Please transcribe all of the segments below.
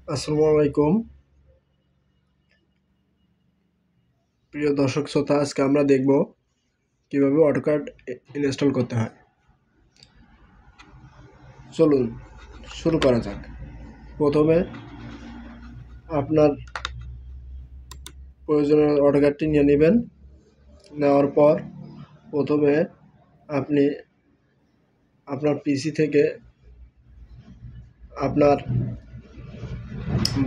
আসসালামু আলাইকুম প্রিয় দর্শক শ্রোতা। আজকে আমরা দেখব কিভাবে অটোক্যাড ইনস্টল করতে হয়। চলুন শুরু করা যাক। প্রথমে আপনার প্রয়োজনীয় অটোক্যাডটি নিয়ে নেবেন। নেওয়ার পর প্রথমে আপনি আপনার পিসি থেকে আপনার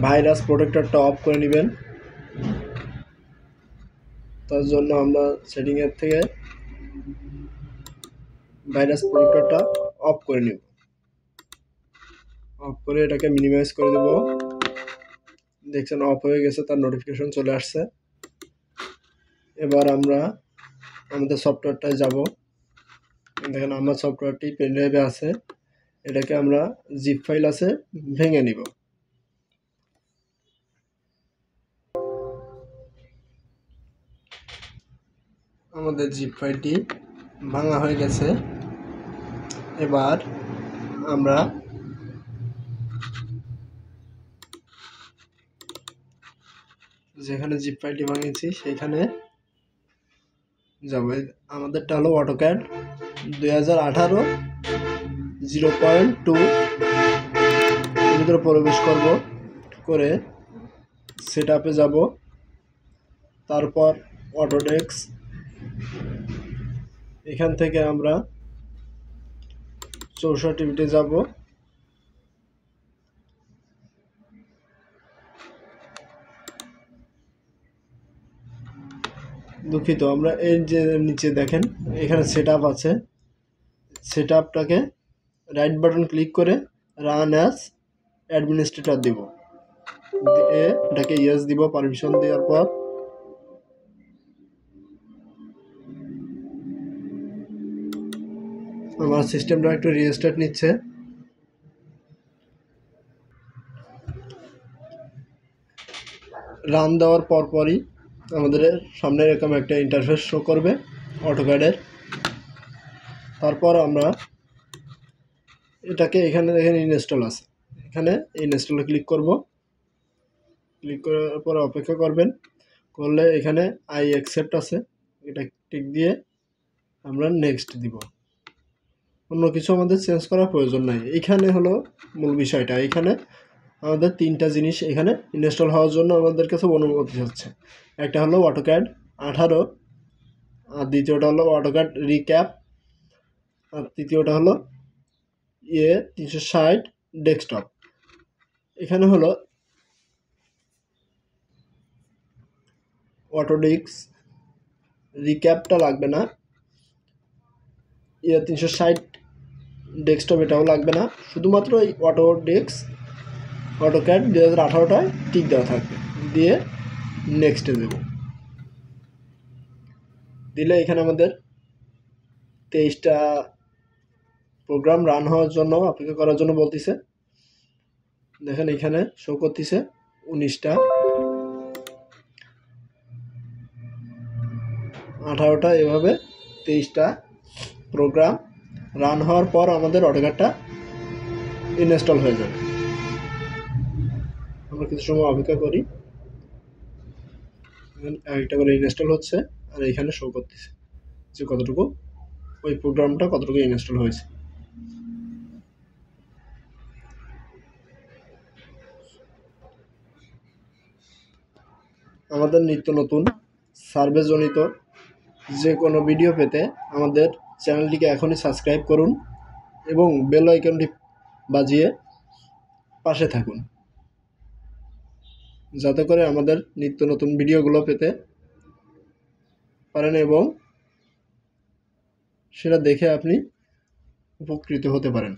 ভাইরাস প্রোটেক্টরটা অফ করে নেবেন। তার জন্য আমরা সেটিংয়ের থেকে ভাইরাস প্রোটেক্টরটা অফ করে নেব। অফ করে এটাকে মিনিমাইজ করে দেব। দেখছেন অফ হয়ে গেছে, তার নোটিফিকেশন চলে আসছে। এবার আমরা আমাদের সফটওয়্যারটায় যাব। দেখেন আমার সফটওয়্যারটি পেন ড্রাইভে আছে। এটাকে আমরা জিপ ফাইল আছে ভেঙে নিব। আমাদের জিপ ফাইলটি ভাঙা হয়ে গেছে। এবার আমরা যেখানে জিপ ফাইলটি ভাঙিয়েছি সেখানে যাব। আমাদেরটা হলো অটোক্যাড 2018 0.2 ভিতরে প্রবেশ করব। করে সেট আপে যাব। তারপর অটোডেস্ক, এখান থেকে আমরা 64 বিটে যাব। দুঃখিত, আমরা এই যে নিচে দেখেন এখানে সেট আপ আছে। সেট আপটাকে রাইট বাটন ক্লিক করে রান অ্যাজ অ্যাডমিনিস্ট্রেটর দিব। দিয়ে এটাকে ইয়েস দিব। পারমিশন দেওয়ার পর আমার সিস্টেমটা একটু রিস্টার্ট নিচ্ছে। রান দেওয়ার পরই আমাদের সামনে এরকম একটা ইন্টারফেস শো করবে অটোক্যাডের। তারপর আমরা এটাকে এখানে দেখেন ইনস্টল আছে, এখানে ইনস্টলে ক্লিক করব। ক্লিক করার পর অপেক্ষা করবেন। করলে এখানে আই অ্যাকসেপ্ট আছে, এটা টিক দিয়ে আমরা নেক্সট দিব। অন্য কিছু আমাদের চেঞ্জ করার প্রয়োজন নাই। এইখানে হলো মূল বিষয়টা। এখানে আমাদের তিনটা জিনিস এখানে ইনস্টল হওয়ার জন্য আমাদের কাছে অনুমতি হচ্ছে। একটা হলো অটোক্যাড 18, আর দ্বিতীয়টা হলো অটোক্যাড রিক্যাপ, আর তৃতীয়টা হলো A360 ডেস্কটপ। এখানে হলো অটোডেস্ক রিক্যাপটা লাগবে না, A360 ডেস্কটপ এটাও লাগবে না। শুধুমাত্র এই অটোডেস্ক অটোক্যাড 2018টায় টিক দেওয়া থাকবে। দিয়ে নেক্সটে দেব। দিলে এখানে আমাদের 23টা প্রোগ্রাম রান হওয়ার জন্য অপেক্ষা করার জন্য বলতেছে। দেখেন এখানে শো করতেছে 19টা, 18টা, এভাবে 23টা প্রোগ্রাম রান হওয়ার পর আমাদের অটোক্যাডটা ইনস্টল হয়ে যাবে। আমরা কিছু সময় অপেক্ষা করি। একটা করে ইনস্টল হচ্ছে আর এখানে শো করতেছে যে কতটুকু ওই প্রোগ্রামটা কতটুকু ইনস্টল হয়েছে। আমাদের নিত্য নতুন সার্ভেজনিত যে কোনো ভিডিও পেতে আমাদের চ্যানেলটিকে এখনই সাবস্ক্রাইব করুন এবং বেল আইকনটি বাজিয়ে পাশে থাকুন, যাতে করে আমাদের নিত্য নতুন ভিডিওগুলো পেতে পারেন এবং সেটা দেখে আপনি উপকৃত হতে পারেন।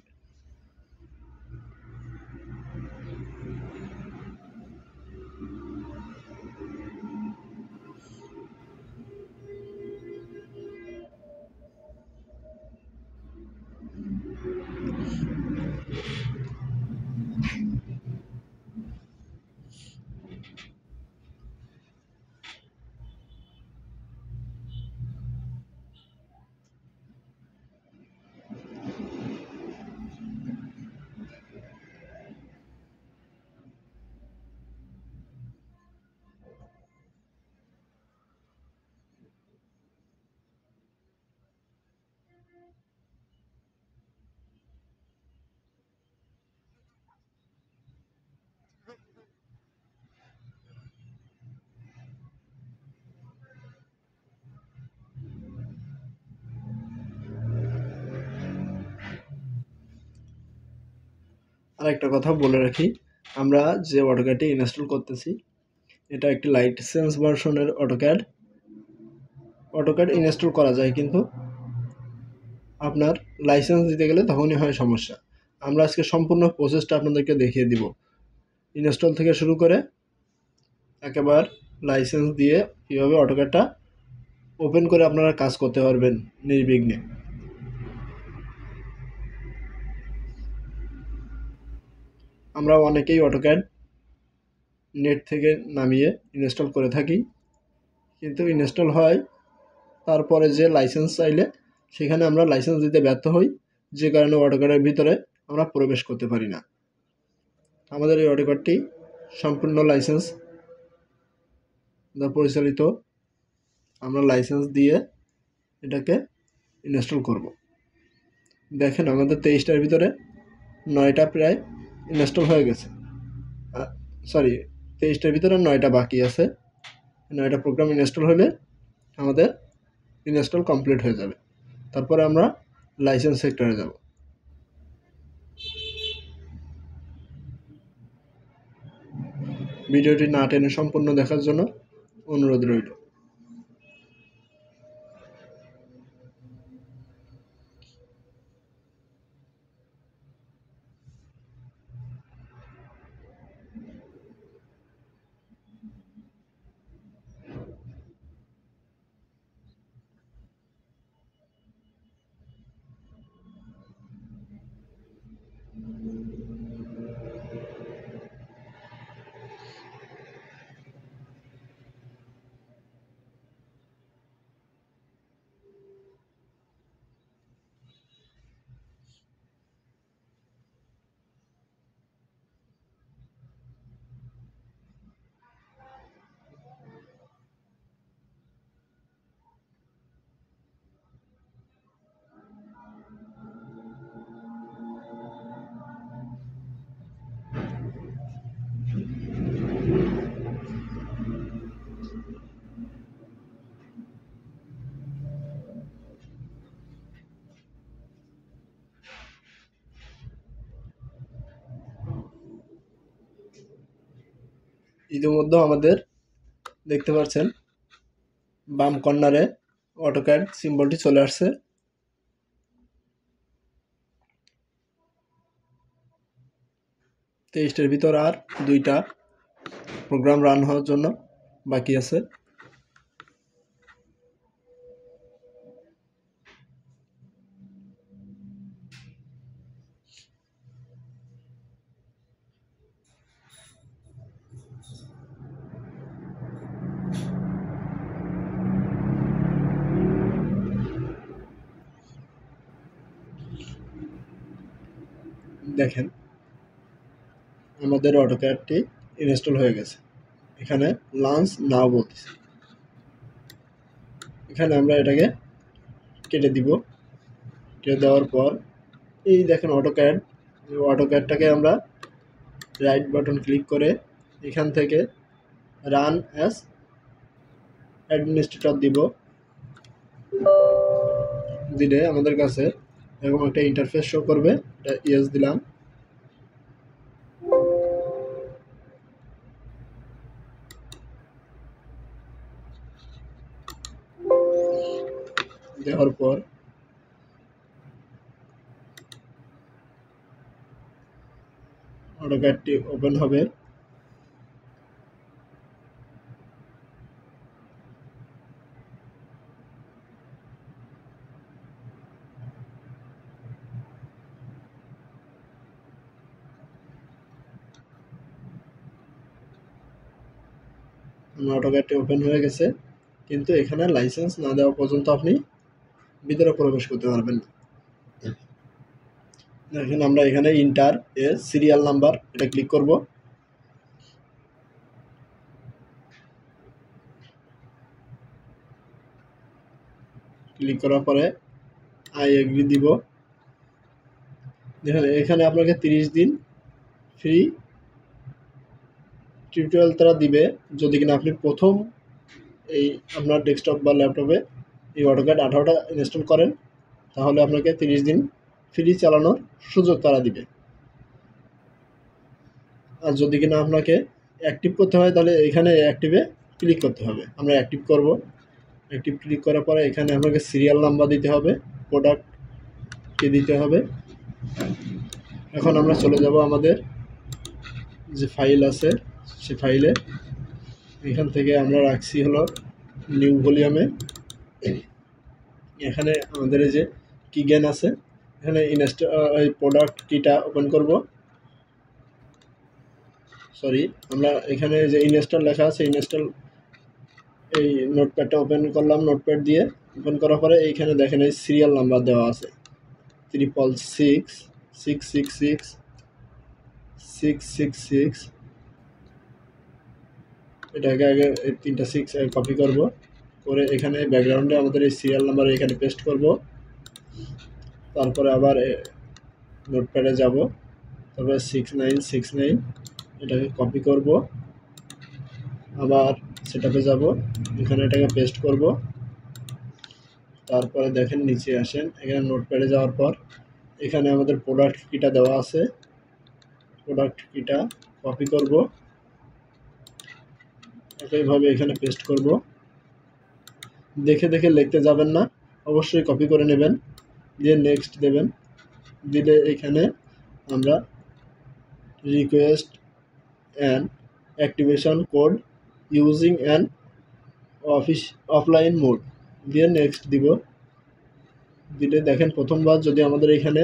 আরেকটা কথা বলে রাখি, আমরা যে অটোক্যাডটি ইনস্টল করতেছি এটা একটি লাইসেন্স ভার্সনের অটোক্যাড ইনস্টল করা যায়, কিন্তু আপনার লাইসেন্স দিতে গেলে তখনই হয় সমস্যা। আমরা আজকে সম্পূর্ণ প্রসেসটা আপনাদেরকে দেখিয়ে দিব, ইনস্টল থেকে শুরু করে একেবারে লাইসেন্স দিয়ে কীভাবে অটোক্যাডটা ওপেন করে আপনারা কাজ করতে পারবেন নির্বিঘ্নে। আমরা অনেকেই অটোক্যাড নেট থেকে নামিয়ে ইনস্টল করে থাকি, কিন্তু ইনস্টল হয় তারপরে যে লাইসেন্স চাইলে সেখানে আমরা লাইসেন্স দিতে ব্যর্থ হই, যে কারণে অটোক্যাডের ভিতরে আমরা প্রবেশ করতে পারি না। আমাদের এই অটোক্যাডটি সম্পূর্ণ লাইসেন্স দ্বারা পরিচালিত। আমরা লাইসেন্স দিয়ে এটাকে ইনস্টল করব। দেখেন আমাদের 23টার ভিতরে 9টা প্রায় ইনস্টল হয়ে গেছে। 23টার ভিতরে 9টা বাকি আছে। 9টা প্রোগ্রাম ইনস্টল হলে আমাদের ইনস্টল কমপ্লিট হয়ে যাবে। তারপরে আমরা লাইসেন্স সেক্টরে যাব। ভিডিওটি না টেনে সম্পূর্ণ দেখার জন্য অনুরোধ রইল। ইতিমধ্যে আমাদের দেখতে পাচ্ছেন বাম কর্নারে অটোক্যাড সিম্বলটি চলে আসছে। 23টার ভিতর আর 2টা প্রোগ্রাম রান হওয়ার জন্য বাকি আছে। দেখেন আমাদের অটোক্যাডটি ইনস্টল হয়ে গেছে। এখানে লঞ্চ নাও বলতেছে, এখানে আমরা এটাকে কেটে দিব। কেটে দেওয়ার পর এই দেখেন অটোক্যাডটাকে আমরা রাইট বাটন ক্লিক করে এখান থেকে রান অ্যাজ অ্যাডমিনিস্ট্রেটর দিব। দিলে আমাদের কাছে এরকম একটা ইন্টারফেস শো করবে। এটা ইয়েস দিলাম। দেওয়ার পর অটোক্যাডটি ওপেন হবে। অটোক্যাডটি ওপেন হয়ে গেছে, কিন্তু এখানে লাইসেন্স না দেওয়া পর্যন্ত আপনি ভিতরে প্রবেশ করতে পারবেন না। দেখেন আমরা এখানে ইন্টার এ সিরিয়াল নাম্বার এটা ক্লিক করব। ক্লিক করার পরে আই এগ্রি দিব। দেখেন এখানে আপনাকে 30 দিন ফ্রি টিউটোরিয়াল তারা দিবে, যদি কিনা আপনি প্রথম এই আপনার ডেস্কটপ বা ল্যাপটপে এই অটোক্যাড 18টা ইনস্টল করেন, তাহলে আপনাকে 30 দিন ফ্রি চালানোর সুযোগ তারা দিবে। আর যদি কিনা আপনাকে অ্যাক্টিভ করতে হয় তাহলে এখানে অ্যাক্টিভে ক্লিক করতে হবে। আমরা অ্যাক্টিভ করব। অ্যাক্টিভ ক্লিক করার পরে এখানে আপনাকে সিরিয়াল নাম্বার দিতে হবে, প্রোডাক্টকে দিতে হবে। এখন আমরা চলে যাব আমাদের যে ফাইল আছে সে ফাইলে। এখান থেকে আমরা রাখছি হলো নিউ ভলিউমে। এখানে আমাদের এই যে কিগেন আছে, এখানে এই প্রোডাক্ট কিটা ওপেন করব। সরি, আমরা এখানে যে ইনস্টল লেখা আছে ইনস্টল এই নোটপ্যাডটা ওপেন করলাম। নোটপ্যাড দিয়ে ওপেন করার পরে এইখানে দেখেন এই সিরিয়াল নাম্বার দেওয়া আছে 666 এটাকে আগে এই 3টা 6 কপি করব, করে এখানে ব্যাকগ্রাউন্ডে আমাদের এই সিরিয়াল নাম্বার এখানে পেস্ট করব। তারপরে আবার নোটপ্যাডে যাব, তারপরে 6969 এটাকে কপি করব, আবার সেটআপে যাব, এখানে এটাকে পেস্ট করব। তারপরে দেখেন নিচে আসেন, এখানে নোটপ্যাডে যাওয়ার পর এখানে আমাদের প্রোডাক্ট কিটা দেওয়া আছে, প্রোডাক্ট কিটা কপি করব, একইভাবে এখানে পেস্ট করব। দেখে দেখে লিখতে যাবেন না, অবশ্যই কপি করে নেবেন, দিয়ে নেক্সট দেবেন। দিলে এখানে আমরা request and activation code using an offline mode দিয়ে নেক্সট দিব। দিলে দেখেন প্রথমবার যদি আমাদের এখানে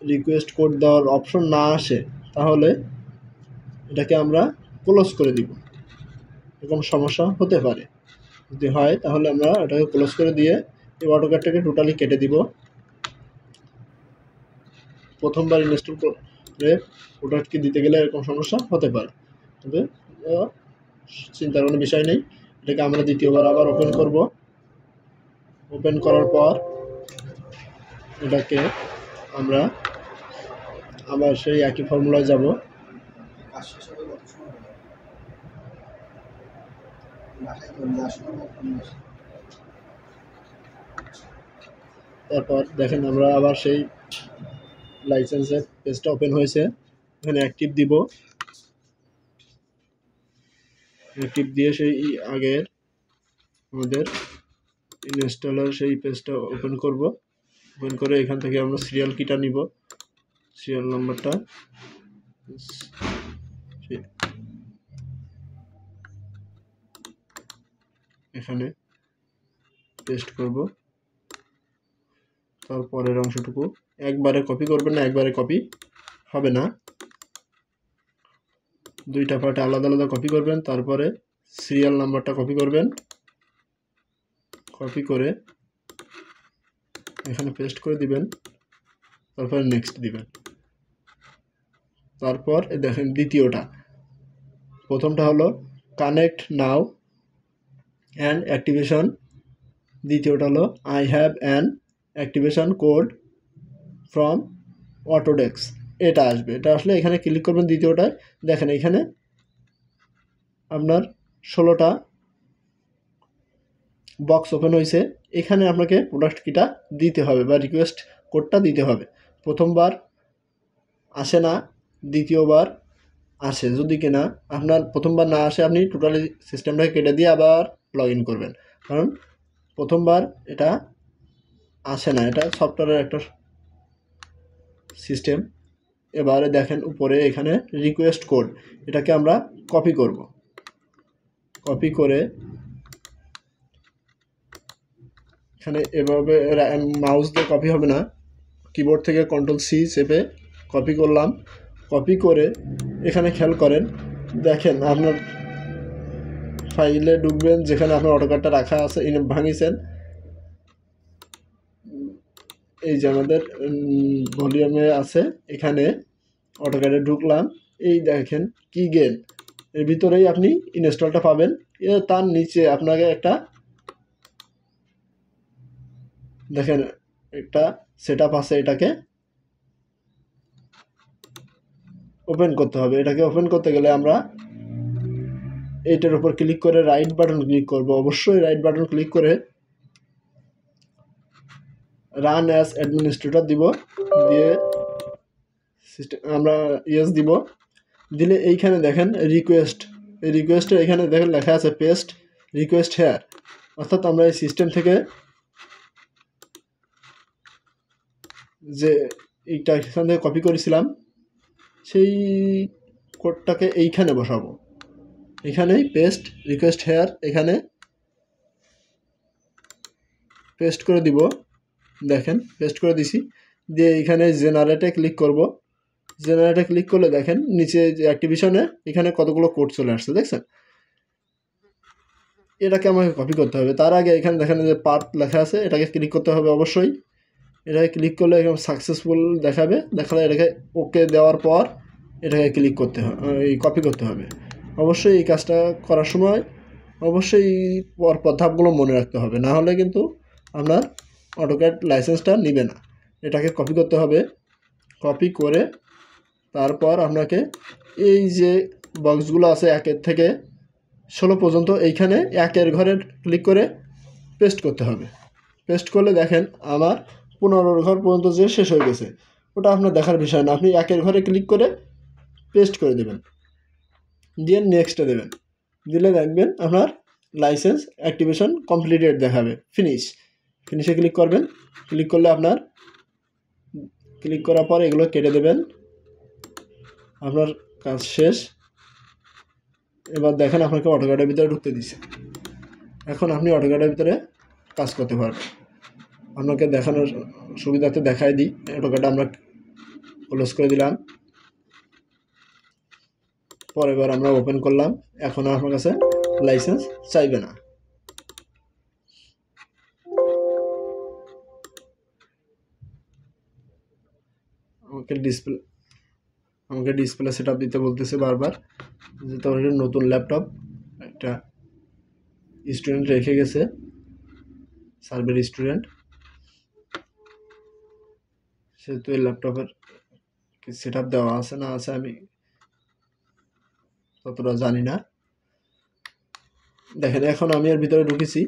রিকোয়েস্ট কোড দেওয়ার অপশন না আসে তাহলে এটাকে আমরা ক্লোজ করে দিব, এরকম সমস্যা হতে পারে। যদি হয় তাহলে আমরা এটাকে ক্লোজ করে দিয়ে এই অটোক্যাডটাকে টোটালি কেটে দিব। প্রথমবার ইনস্টল করে প্রোডাক্টকে দিতে গেলে এরকম সমস্যা হতে পারে, তবে চিন্তার কোনো বিষয় নেই। এটাকে আমরা দ্বিতীয়বার আবার ওপেন করব। ওপেন করার পর এটাকে আমরা আবার সেই একই ফর্মুলায় যাব। তারপর দেখেন আমরা আবার সেই লাইসেন্সের পেজটা ওপেন হয়েছে, এখানে অ্যাক্টিভ দিব। অ্যাক্টিভ দিয়ে সেই আগের আমাদের ইনস্টলার সেই পেজটা ওপেন করব। ওপেন করে এখান থেকে আমরা সিরিয়াল কিটা নিব, সিরিয়াল নাম্বারটা এখানে পেস্ট করব। তারপরের অংশটুকু একবারে কপি করবেন না, একবারে কপি হবে না, দুইটা পার্টে আলাদা আলাদা কপি করবেন। তারপরে সিরিয়াল নাম্বারটা কপি করবেন, কপি করে এখানে পেস্ট করে দিবেন, তারপরে নেক্সট দিবেন। তারপর দেখেন দ্বিতীয়টা, প্রথমটা হলো কানেক্ট নাও অ্যান্ড অ্যাক্টিভেশন, দ্বিতীয়টা হলো I have an activation code from Autodesk. এটা আসবে, এটা আসলে এখানে ক্লিক করবেন দ্বিতীয়টায়। দেখেন এখানে আপনার 16টা বক্স ওপেন হয়েছে। এখানে আপনাকে প্রোডাক্ট কিটা দিতে হবে বা রিকোয়েস্ট কোডটা দিতে হবে। প্রথমবার আসে না, দ্বিতীয়বার আসে। যদি কিনা আপনার প্রথমবার না আসে আপনি টোটালি সিস্টেমটাকে কেটে দিয়ে আবার লগ ইন করবেন, কারণ প্রথমবার এটা আসে না, এটা সফটওয়্যারের একটা সিস্টেম। এবারে দেখেন উপরে এখানে রিকোয়েস্ট কোড, এটাকে আমরা কপি করব। কপি করে এখানে এভাবে মাউস দিয়ে কপি হবে না, কিবোর্ড থেকে Ctrl+C চেপে কপি করলাম। কপি করে এখানে খেয়াল করেন, দেখেন আপনার ফাইলে ঢুকবেন যেখানে আপনার অটোক্যাডটা রাখা আছে, ভাঙিয়েছেন। এই যে আমাদের ভলিউমে আছে, এখানে অটোক্যাডে ঢুকলাম। এই দেখেন কিগেন, এর ভিতরেই আপনি ইনস্টলটা পাবেন। তার নিচে আপনাকে একটা দেখেন একটা সেটআপ আছে, এটাকে ওপেন করতে হবে। এটাকে ওপেন করতে গেলে আমরা এইটার উপর ক্লিক করে রাইট বাটন ক্লিক করব। অবশ্যই রাইট বাটন ক্লিক করে রান অ্যাজ অ্যাডমিনিস্ট্রেটর দিব, দিয়ে সিস্টেম আমরা ইয়েস দিব। দিলে এইখানে দেখেন রিকোয়েস্ট, এই রিকোয়েস্টের এখানে দেখেন লেখা আছে পেস্ট রিকোয়েস্ট হেয়ার, অর্থাৎ আমরা এই সিস্টেম থেকে যে এইটা এখান থেকে কপি করেছিলাম সেই কোডটাকে এইখানে বসাবো। এখানেই পেস্ট রিকোয়েস্ট হেয়ার এখানে পেস্ট করে দিব। দেখেন পেস্ট করে দিছি। দিয়ে এইখানে জেনারেটে ক্লিক করব। জেনারেটে ক্লিক করলে দেখেন নিচে যে অ্যাক্টিভিশনে এখানে কতগুলো কোড চলে আসছে, দেখছেন? এটাকে আমাকে কপি করতে হবে। তার আগে এখানে দেখেন যে পার্ট লেখা আছে, এটাকে ক্লিক করতে হবে অবশ্যই। এটাকে ক্লিক করলে এরকম সাকসেসফুল দেখাবে, দেখালে এটাকে ওকে দেওয়ার পর এটাকে ক্লিক করতে হবে, এই কপি করতে হবে। অবশ্যই এই কাজটা করার সময় অবশ্যই পরপর ধাপগুলো মনে রাখতে হবে, না হলে কিন্তু আপনার অটোক্যাড লাইসেন্সটা নেবে না। এটাকে কপি করতে হবে। কপি করে তারপর আপনাকে এই যে বক্সগুলো আছে 1 থেকে 16 পর্যন্ত এইখানে 1 ঘরে ক্লিক করে পেস্ট করতে হবে। পেস্ট করলে দেখেন আমার 15 ঘর পর্যন্ত যে শেষ হয়ে গেছে, ওটা আপনার দেখার বিষয় না। আপনি 1 ঘরে ক্লিক করে পেস্ট করে দেবেন, দিয়ে নেক্সটে দেবেন। দিলে দেখবেন আপনার লাইসেন্স অ্যাক্টিভেশন কমপ্লিটেড দেখাবে, ফিনিশে ক্লিক করবেন। ক্লিক করলে আপনার ক্লিক করার পর এগুলো কেটে দেবেন, আপনার কাজ শেষ। এবার দেখেন আপনাকে অটোক্যাডের ভিতরে ঢুকতে দিছে। এখন আপনি অটোক্যাডের ভিতরে কাজ করতে পারবেন। আপনাকে দেখানোর সুবিধাতে দেখাই দিই। অটোক্যাড আমরা ক্লোজ করে দিলাম। পরের বার আমরা ওপেন করলাম। এখন আপনার কাছে লাইসেন্স চাইবে না। আমাকে ডিসপ্লে সেট আপ দিতে বলতেছে বারবার, যে তোর নতুন ল্যাপটপ একটা স্টুডেন্ট রেখে গেছে, সার্ভের স্টুডেন্ট, সেহেতু এই ল্যাপটপের সেট আপ দেওয়া আছে না আছে আমি ততটা জানি না। দেখেন এখন আমি এর ভিতরে ঢুকেছি।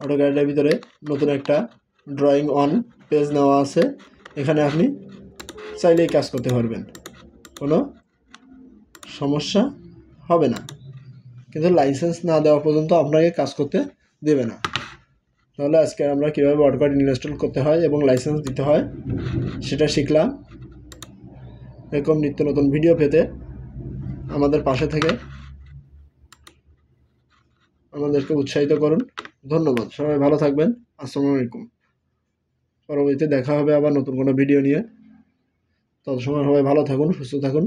অটোক্যাডের ভিতরে নতুন একটা ড্রয়িং অন পেজ নেওয়া আছে। এখানে আপনি চাইলেই কাজ করতে পারবেন, কোনো সমস্যা হবে না। কিন্তু লাইসেন্স না দেওয়া পর্যন্ত আপনাকে কাজ করতে দেবে না। তাহলে আজকে আমরা কীভাবে অটোক্যাড ইনস্টল করতে হয় এবং লাইসেন্স দিতে হয় সেটা শিখলাম। এরকম নিত্য নতুন ভিডিও পেতে আমাদের পাশে থেকে আমাদেরকে উৎসাহিত করুন। ধন্যবাদ, সবাই ভালো থাকবেন। আসসালামু আলাইকুম। পরবর্তীতে দেখা হবে আবার নতুন কোনো ভিডিও নিয়ে। তত সময় সবাই ভালো থাকুন, সুস্থ থাকুন।